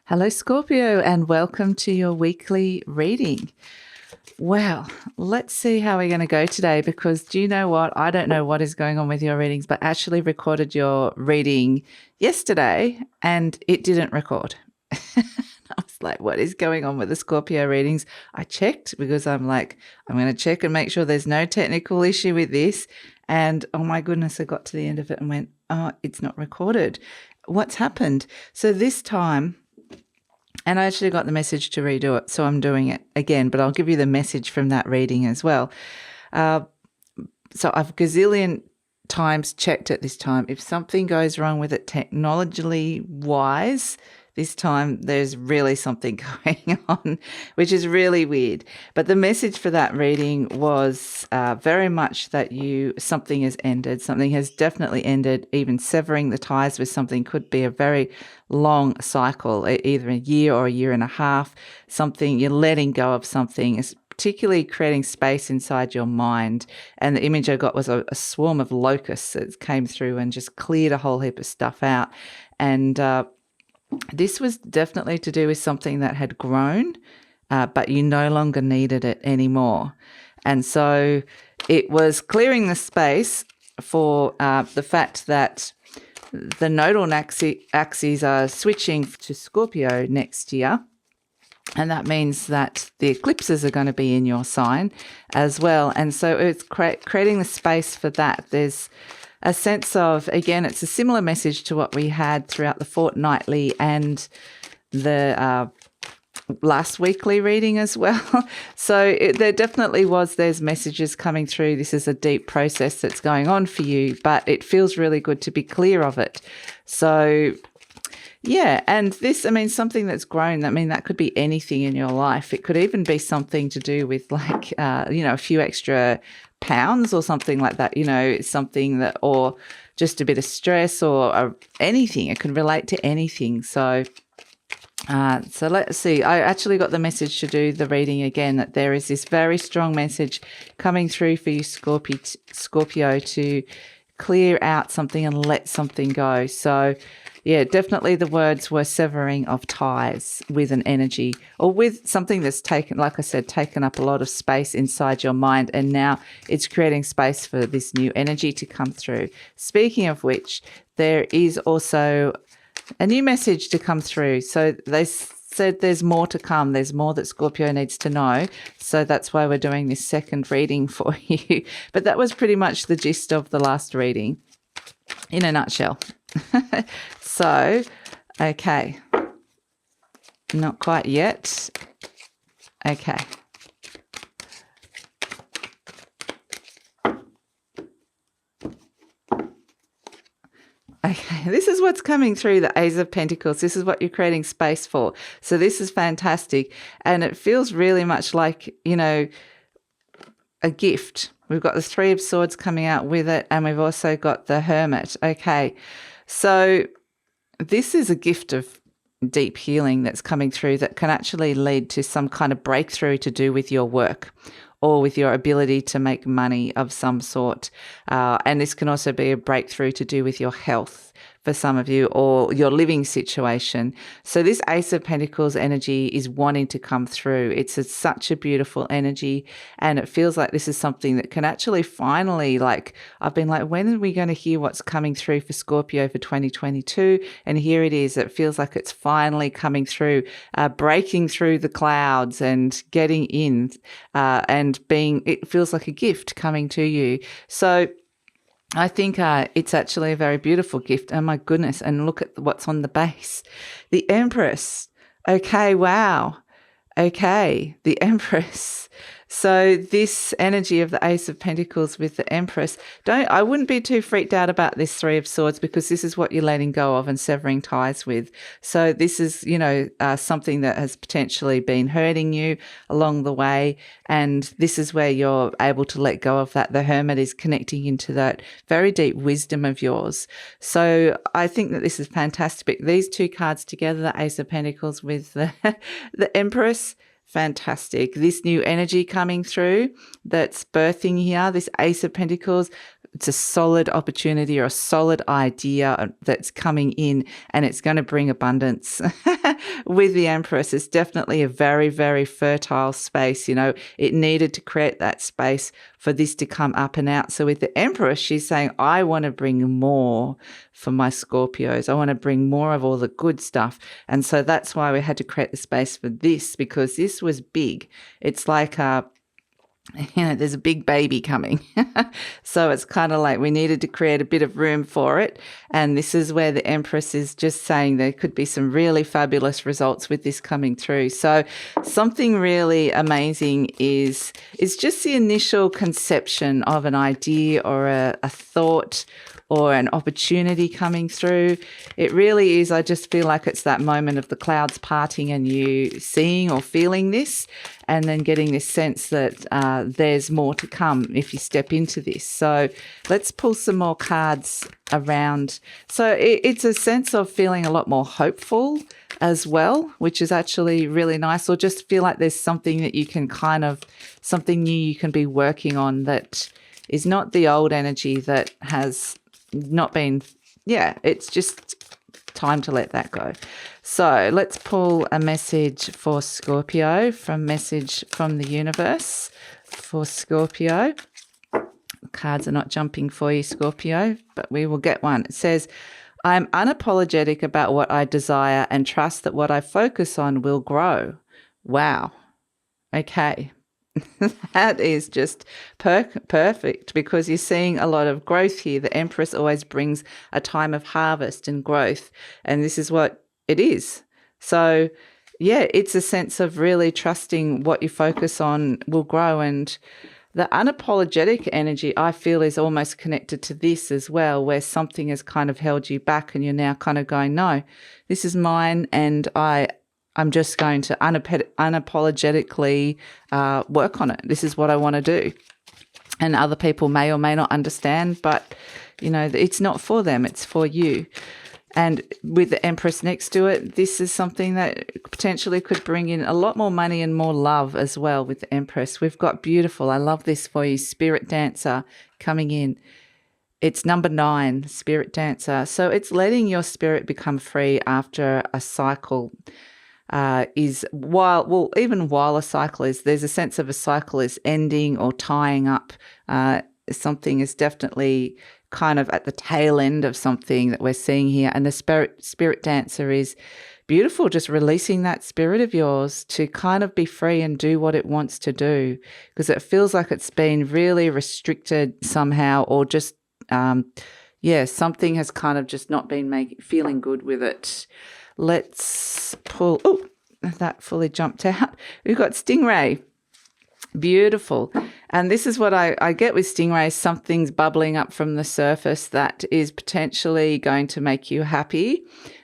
Hello, Scorpio, and welcome to your weekly reading. Well, let's see how we're going to go today, because do you know what? I don't know what is going on with your readings, but I actually recorded your reading yesterday and it didn't record. I was like, what is going on with the Scorpio readings? I checked because I'm like, I'm going to check and make sure there's no technical issue with this. And oh my goodness, I got to the end of it and went, oh, it's not recorded. What's happened? So this time, and I actually got the message to redo it, so I'm doing it again, but I'll give you the message from that reading as well. So I've gazillion times checked it this time. If something goes wrong with it technologically wise, this time there's really something going on, which is really weird. But the message for that reading was very much that something has ended. Something has definitely ended. Even severing the ties with something could be a very long cycle, either a year or a year and a half. Something, you're letting go of something, particularly creating space inside your mind. And the image I got was a swarm of locusts that came through and just cleared a whole heap of stuff out. And this was definitely to do with something that had grown, but you no longer needed it anymore. And so it was clearing the space for the fact that the nodal axes are switching to Scorpio next year. And that means that the eclipses are going to be in your sign as well. And so it's creating the space for that. There's a sense of, again, it's a similar message to what we had throughout the fortnightly and the last weekly reading as well. So there definitely there's messages coming through. This is a deep process that's going on for you, but it feels really good to be clear of it. So yeah, and this, I mean, something that's grown, I mean, that could be anything in your life. It could even be something to do with like, a few extra pounds or something like that, something that, or just a bit of stress or anything. It could relate to anything. So let's see. I actually got the message to do the reading again, that there is this very strong message coming through for you, Scorpio, to clear out something and let something go. So yeah, definitely the words were severing of ties with an energy or with something that's taken, like I said, taken up a lot of space inside your mind, and now it's creating space for this new energy to come through. Speaking of which, there is also a new message to come through. So they said there's more to come. There's more that Scorpio needs to know. So that's why we're doing this second reading for you. But that was pretty much the gist of the last reading in a nutshell. So, okay. Not quite yet. Okay. Okay, this is what's coming through the Ace of Pentacles. This is what you're creating space for. So this is fantastic. And it feels really much like, a gift. We've got the Three of Swords coming out with it, and we've also got the Hermit. Okay, so this is a gift of deep healing that's coming through that can actually lead to some kind of breakthrough to do with your work or with your ability to make money of some sort. And this can also be a breakthrough to do with your health for some of you, or your living situation. So this Ace of Pentacles energy is wanting to come through. It's such a beautiful energy, and it feels like this is something that can actually finally, like, I've been like, when are we going to hear what's coming through for Scorpio for 2022? And here it is. It feels like it's finally coming through, breaking through the clouds and getting in, and it feels like a gift coming to you. So I think it's actually a very beautiful gift. Oh, my goodness. And look at what's on the base. The Empress. Okay, wow. Okay, the Empress. So this energy of the Ace of Pentacles with the Empress, I wouldn't be too freaked out about this Three of Swords, because this is what you're letting go of and severing ties with. So this is, something that has potentially been hurting you along the way. And this is where you're able to let go of that. The Hermit is connecting into that very deep wisdom of yours. So I think that this is fantastic. These two cards together, the Ace of Pentacles with the Empress, fantastic. This new energy coming through that's birthing here, this Ace of Pentacles, it's a solid opportunity or a solid idea that's coming in, and it's going to bring abundance. with the Empress. It's definitely a very, very fertile space. You know, it needed to create that space for this to come up and out. So with the Empress, she's saying, I want to bring more for my Scorpios. I want to bring more of all the good stuff. And so that's why we had to create the space for this, because this was big. It's like there's a big baby coming. So it's kind of like we needed to create a bit of room for it. And this is where the Empress is just saying there could be some really fabulous results with this coming through. So something really amazing is just the initial conception of an idea or a thought or an opportunity coming through. It really is, I just feel like it's that moment of the clouds parting and you seeing or feeling this, and then getting this sense that there's more to come if you step into this. So let's pull some more cards around. So it's a sense of feeling a lot more hopeful as well, which is actually really nice, or just feel like there's something that you can something new you can be working on that is not the old energy that has not been, it's just time to let that go. So let's pull a message for Scorpio message from the universe for Scorpio. Cards are not jumping for you, Scorpio, but we will get one. It says, I'm unapologetic about what I desire and trust that what I focus on will grow. Wow. Okay. That is just perfect, because you're seeing a lot of growth here. The Empress always brings a time of harvest and growth, and this is what it is. So, it's a sense of really trusting what you focus on will grow, and the unapologetic energy, I feel, is almost connected to this as well, where something has kind of held you back and you're now kind of going, no, this is mine, and I'm just going to unapologetically work on it. This is what I want to do. And other people may or may not understand, but, it's not for them. It's for you. And with the Empress next to it, this is something that potentially could bring in a lot more money and more love as well with the Empress. We've got beautiful, I love this for you, Spirit Dancer coming in. It's number 9, Spirit Dancer. So it's letting your spirit become free after a cycle. Even while a cycle is, there's a sense of a cycle is ending or tying up. Something is definitely kind of at the tail end of something that we're seeing here. And the spirit dancer is beautiful, just releasing that spirit of yours to kind of be free and do what it wants to do, because it feels like it's been really restricted somehow, or just, something has kind of just not been feeling good with it. Let's pull, that fully jumped out. We've got Stingray. Beautiful. And this is what I get with stingrays. Something's bubbling up from the surface that is potentially going to make you happy.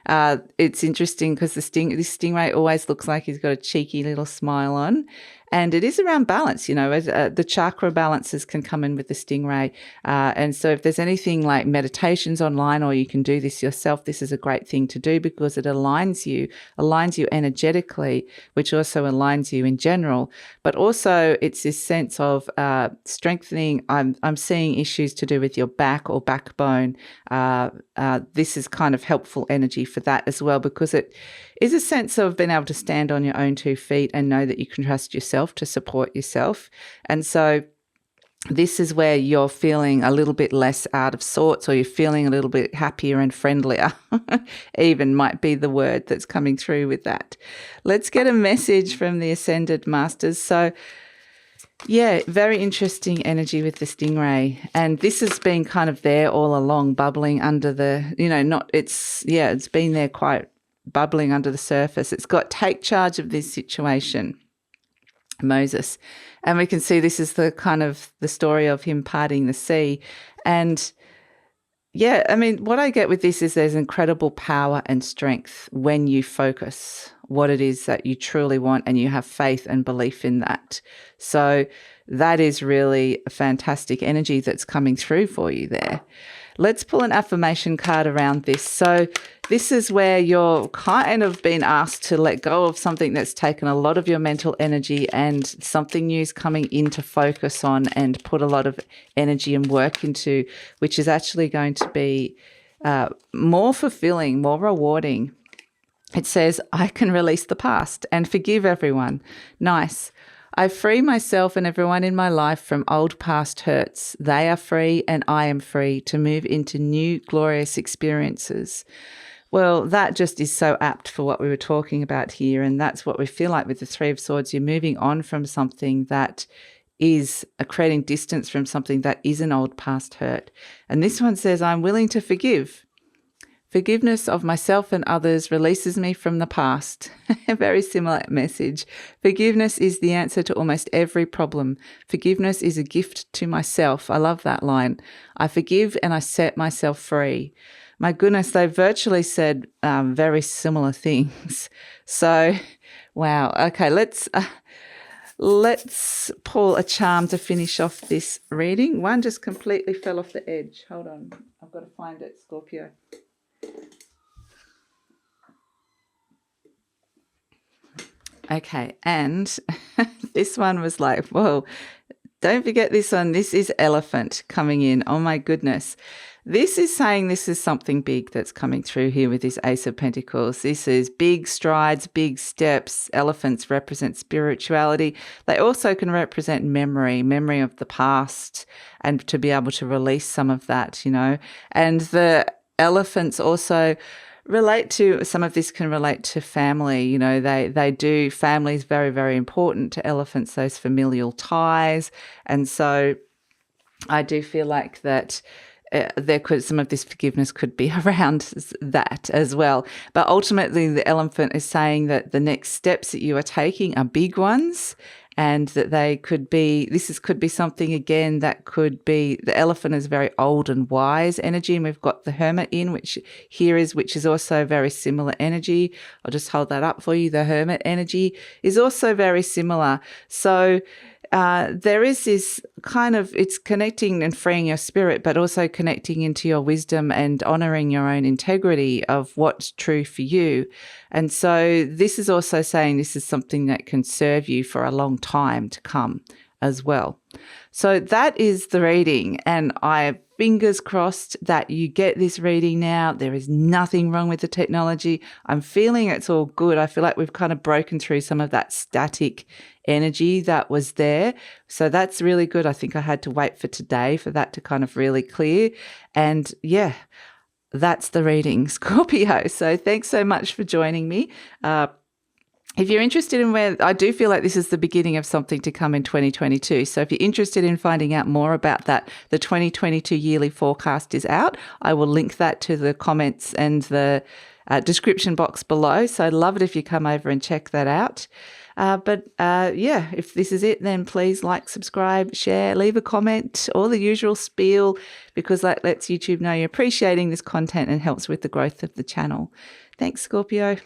It's interesting because this stingray always looks like he's got a cheeky little smile on. And it is around balance, the chakra balances can come in with the stingray. And so if there's anything like meditations online, or you can do this yourself, this is a great thing to do, because it aligns you energetically, which also aligns you in general. But also it's this sense of strengthening. I'm seeing issues to do with your back or backbone. This is kind of helpful energy for that as well, because it is a sense of being able to stand on your own 2 feet and know that you can trust yourself to support yourself. And so this is where you're feeling a little bit less out of sorts, or you're feeling a little bit happier and friendlier, even might be the word that's coming through with that. Let's get a message from the Ascended Masters. So very interesting energy with the stingray. And this has been kind of there all along, bubbling under the, it's been there quite bubbling under the surface. It's got take charge of this situation, Moses. And we can see this is the kind of the story of him parting the sea. And what I get with this is there's incredible power and strength when you focus what it is that you truly want and you have faith and belief in that. So that is really a fantastic energy that's coming through for you there. Let's pull an affirmation card around this. So this is where you're kind of been asked to let go of something that's taken a lot of your mental energy, and something new is coming into focus on and put a lot of energy and work into, which is actually going to be more fulfilling, more rewarding. It says, I can release the past and forgive everyone. Nice. I free myself and everyone in my life from old past hurts. They are free and I am free to move into new glorious experiences. Well, that just is so apt for what we were talking about here. And that's what we feel like with the Three of Swords. You're moving on from something that is creating distance from something that is an old past hurt. And this one says, I'm willing to forgive. Forgiveness of myself and others releases me from the past. A very similar message. Forgiveness is the answer to almost every problem. Forgiveness is a gift to myself. I love that line. I forgive and I set myself free. My goodness, they virtually said very similar things. So, wow. Okay, let's pull a charm to finish off this reading. One just completely fell off the edge. Hold on. I've got to find it, Scorpio. Okay, and this one was like, whoa, don't forget this one. This is elephant coming in. Oh my goodness. This is saying this is something big that's coming through here with this Ace of Pentacles. This is big strides, big steps. Elephants represent spirituality. They also can represent memory of the past, and to be able to release some of that, you know. And the elephants also relate to, some of this can relate to family. You know, they do, family is very, very important to elephants, those familial ties. And so I do feel like that some of this forgiveness could be around that as well. But ultimately, the elephant is saying that the next steps that you are taking are big ones, and that they could be, could be something again that could be, the elephant is very old and wise energy, and we've got the hermit in, which is also very similar energy. I'll just hold that up for you. The hermit energy is also very similar. So there is this kind of, it's connecting and freeing your spirit, but also connecting into your wisdom and honoring your own integrity of what's true for you. And so this is also saying this is something that can serve you for a long time to come as well. So that is the reading, and I fingers crossed that you get this reading now. There is nothing wrong with the technology. I'm feeling it's all good. I feel like we've kind of broken through some of that static energy that was there. So that's really good. I think I had to wait for today for that to kind of really clear. And yeah, that's the reading, Scorpio. So thanks so much for joining me. If you're interested in where, I do feel like this is the beginning of something to come in 2022. So if you're interested in finding out more about that, the 2022 yearly forecast is out. I will link that to the comments and the description box below. So I'd love it if you come over and check that out. Yeah, if this is it, then please like, subscribe, share, leave a comment, all the usual spiel, because that lets YouTube know you're appreciating this content and helps with the growth of the channel. Thanks, Scorpio.